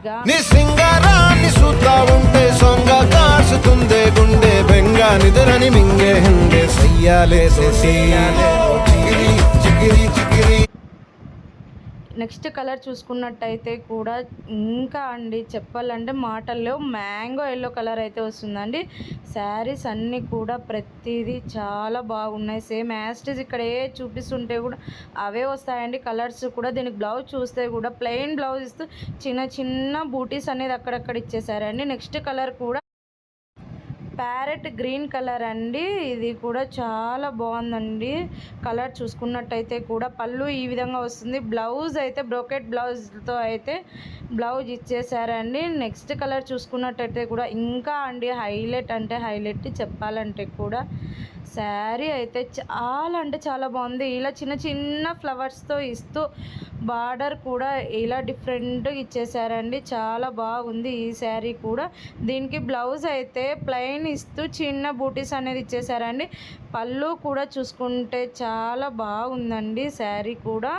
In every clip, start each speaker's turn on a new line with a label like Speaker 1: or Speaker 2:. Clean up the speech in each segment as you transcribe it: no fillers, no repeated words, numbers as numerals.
Speaker 1: గా
Speaker 2: నీ సింగారాన్ని చూద్దా ఉంటే సొంగ కాసుతుందే గుండె బెంగా నిద్రని మింగే హంగే సయ్యాలే సయ్యాలే చికిరి చికిరి చికిరి.
Speaker 1: నెక్స్ట్ కలర్ చూసుకున్నట్టయితే కూడా ఇంకా అండి చెప్పాలంటే మాటల్లో మ్యాంగో ఎల్లో కలర్ అయితే వస్తుందండి. శారీస్ అన్నీ కూడా ప్రతిదీ చాలా బాగున్నాయి. సేమ్ యాస్టిజ్ ఇక్కడ ఏ చూపిస్తుంటే కూడా అవే వస్తాయండి. కలర్స్ కూడా దీనికి బ్లౌజ్ చూస్తే కూడా ప్లెయిన్ బ్లౌజ్ ఇస్తూ చిన్న చిన్న బూటీస్ అనేది అక్కడక్కడ ఇచ్చేసారండి. నెక్స్ట్ కలర్ కూడా ప్యారెట్ గ్రీన్ కలర్ అండి. ఇది కూడా చాలా బాగుందండి. కలర్ చూసుకున్నట్టయితే కూడా పళ్ళు ఈ విధంగా వస్తుంది. బ్లౌజ్ అయితే బ్రోకెట్ బ్లౌజ్తో అయితే బ్లౌజ్ ఇచ్చేసారండి. నెక్స్ట్ కలర్ చూసుకున్నట్టయితే కూడా ఇంకా అండి హైలైట్ అంటే హైలైట్ చెప్పాలంటే కూడా శారీ అయితే చాలా అంటే చాలా బాగుంది. ఇలా చిన్న చిన్న ఫ్లవర్స్తో ఇస్తూ బార్డర్ కూడా ఇలా డిఫరెంట్గా ఇచ్చేసారండి. చాలా బాగుంది ఈ శారీ కూడా. దీనికి బ్లౌజ్ అయితే ప్లెయిన్ ఇస్తూ చిన్న బూటీస్ అనేది ఇచ్చేసారండి. పళ్ళు కూడా చూసుకుంటే చాలా బాగుందండి శారీ కూడా.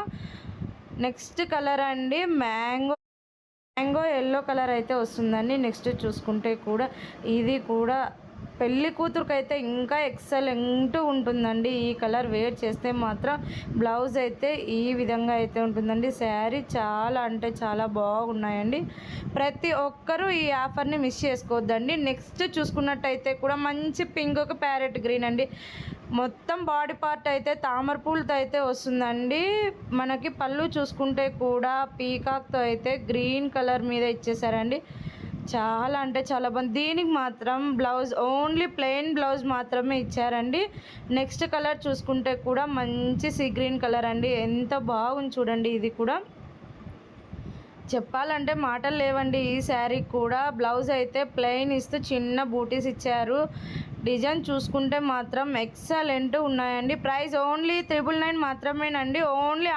Speaker 1: నెక్స్ట్ కలర్ అండి మ్యాంగో ఎల్లో కలర్ అయితే వస్తుందండి. నెక్స్ట్ చూసుకుంటే కూడా ఇది కూడా పెళ్లి కూతురుకైతే ఇంకా ఎక్సలెంట్ ఉంటుందండి. ఈ కలర్ వేర్ చేస్తే మాత్రం బ్లౌజ్ అయితే ఈ విధంగా అయితే ఉంటుందండి. శారీ చాలా అంటే చాలా బాగున్నాయండి. ప్రతి ఒక్కరూ ఈ ఆఫర్ని మిస్ చేసుకోవద్దండి. నెక్స్ట్ చూసుకున్నట్టయితే కూడా మంచి పింక్ ఒక ప్యారెట్ గ్రీన్ అండి. మొత్తం బాడీ పార్ట్ అయితే తామర పూలతో అయితే వస్తుందండి. మనకి పళ్ళు చూసుకుంటే కూడా పీకాక్తో అయితే గ్రీన్ కలర్ మీద ఇచ్చేసారండి. చాలా అంటే చాలా బాగుంది. దీనికి మాత్రం బ్లౌజ్ ఓన్లీ ప్లెయిన్ బ్లౌజ్ మాత్రమే ఇచ్చారండి. నెక్స్ట్ కలర్ చూసుకుంటే కూడా మంచి సీ గ్రీన్ కలర్ అండి. ఎంత బాగుంది చూడండి. ఇది కూడా చెప్పాలంటే మాటలు లేవండి. ఈ శారీ కూడా బ్లౌజ్ అయితే ప్లెయిన్ ఇస్తూ చిన్న బూటీస్ ఇచ్చారు. డిజైన్ చూసుకుంటే మాత్రం ఎక్సలెంట్ ఉన్నాయండి. ప్రైస్ ఓన్లీ 999 మాత్రమేనండి. ఓన్లీ